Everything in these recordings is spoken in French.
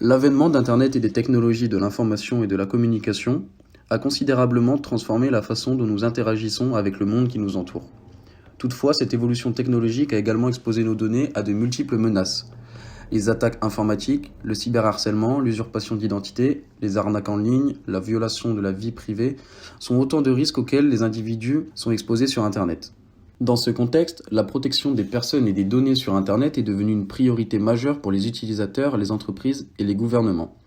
L'avènement d'Internet et des technologies de l'information et de la communication a considérablement transformé la façon dont nous interagissons avec le monde qui nous entoure. Toutefois, cette évolution technologique a également exposé nos données à de multiples menaces. Les attaques informatiques, le cyberharcèlement, l'usurpation d'identité, les arnaques en ligne, la violation de la vie privée sont autant de risques auxquels les individus sont exposés sur Internet. Dans ce contexte, la protection des personnes et des données sur Internet est devenue une priorité majeure pour les utilisateurs, les entreprises et les gouvernements.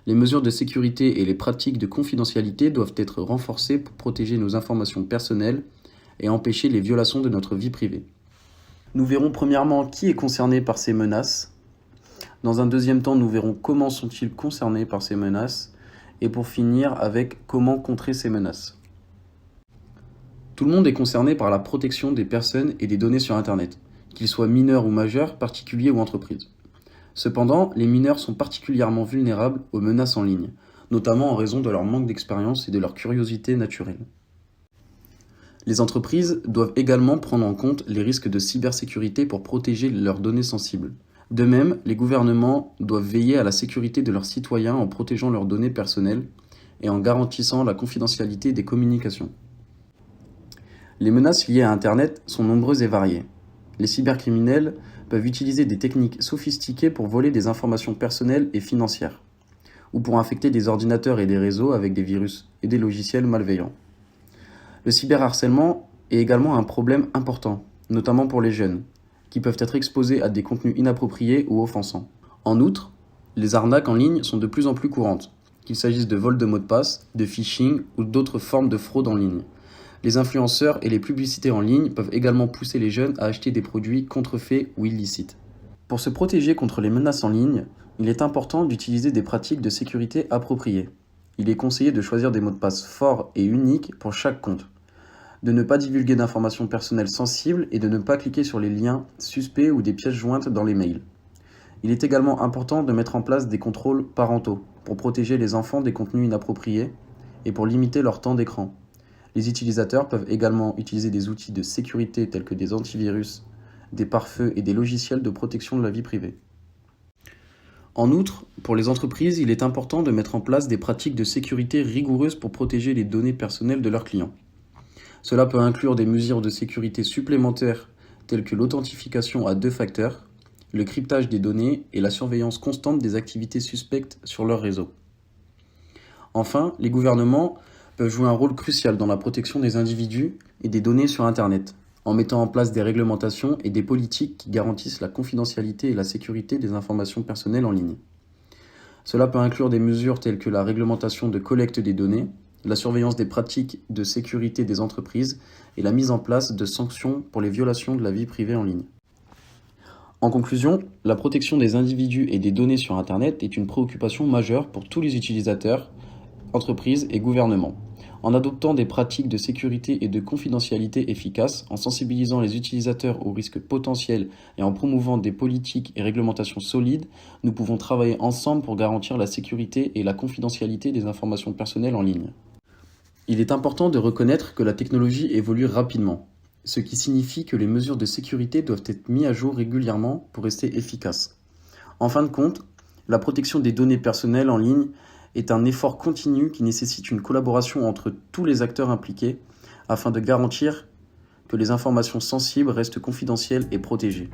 Les mesures de sécurité et les pratiques de confidentialité doivent être renforcées pour protéger nos informations personnelles et empêcher les violations de notre vie privée. Nous verrons premièrement qui est concerné par ces menaces. Dans un deuxième temps, nous verrons comment sont-ils concernés par ces menaces. Et pour finir avec comment contrer ces menaces. Tout le monde est concerné par la protection des personnes et des données sur Internet, qu'ils soient mineurs ou majeurs, particuliers ou entreprises. Cependant, les mineurs sont particulièrement vulnérables aux menaces en ligne, notamment en raison de leur manque d'expérience et de leur curiosité naturelle. Les entreprises doivent également prendre en compte les risques de cybersécurité pour protéger leurs données sensibles. De même, les gouvernements doivent veiller à la sécurité de leurs citoyens en protégeant leurs données personnelles et en garantissant la confidentialité des communications. Les menaces liées à Internet sont nombreuses et variées. Les cybercriminels peuvent utiliser des techniques sophistiquées pour voler des informations personnelles et financières, ou pour infecter des ordinateurs et des réseaux avec des virus et des logiciels malveillants. Le cyberharcèlement est également un problème important, notamment pour les jeunes, qui peuvent être exposés à des contenus inappropriés ou offensants. En outre, les arnaques en ligne sont de plus en plus courantes, qu'il s'agisse de vol de mots de passe, de phishing ou d'autres formes de fraude en ligne. Les influenceurs et les publicités en ligne peuvent également pousser les jeunes à acheter des produits contrefaits ou illicites. Pour se protéger contre les menaces en ligne, il est important d'utiliser des pratiques de sécurité appropriées. Il est conseillé de choisir des mots de passe forts et uniques pour chaque compte, de ne pas divulguer d'informations personnelles sensibles et de ne pas cliquer sur les liens suspects ou des pièces jointes dans les mails. Il est également important de mettre en place des contrôles parentaux pour protéger les enfants des contenus inappropriés et pour limiter leur temps d'écran. Les utilisateurs peuvent également utiliser des outils de sécurité tels que des antivirus, des pare-feux et des logiciels de protection de la vie privée. En outre, pour les entreprises, il est important de mettre en place des pratiques de sécurité rigoureuses pour protéger les données personnelles de leurs clients. Cela peut inclure des mesures de sécurité supplémentaires telles que l'authentification à 2 facteurs, le cryptage des données et la surveillance constante des activités suspectes sur leur réseau. Enfin, les gouvernements peuvent jouer un rôle crucial dans la protection des individus et des données sur Internet, en mettant en place des réglementations et des politiques qui garantissent la confidentialité et la sécurité des informations personnelles en ligne. Cela peut inclure des mesures telles que la réglementation de collecte des données, la surveillance des pratiques de sécurité des entreprises et la mise en place de sanctions pour les violations de la vie privée en ligne. En conclusion, la protection des individus et des données sur Internet est une préoccupation majeure pour tous les utilisateurs, entreprises et gouvernements. En adoptant des pratiques de sécurité et de confidentialité efficaces, en sensibilisant les utilisateurs aux risques potentiels et en promouvant des politiques et réglementations solides, nous pouvons travailler ensemble pour garantir la sécurité et la confidentialité des informations personnelles en ligne. Il est important de reconnaître que la technologie évolue rapidement, ce qui signifie que les mesures de sécurité doivent être mises à jour régulièrement pour rester efficaces. En fin de compte, la protection des données personnelles en ligne est un effort continu qui nécessite une collaboration entre tous les acteurs impliqués afin de garantir que les informations sensibles restent confidentielles et protégées.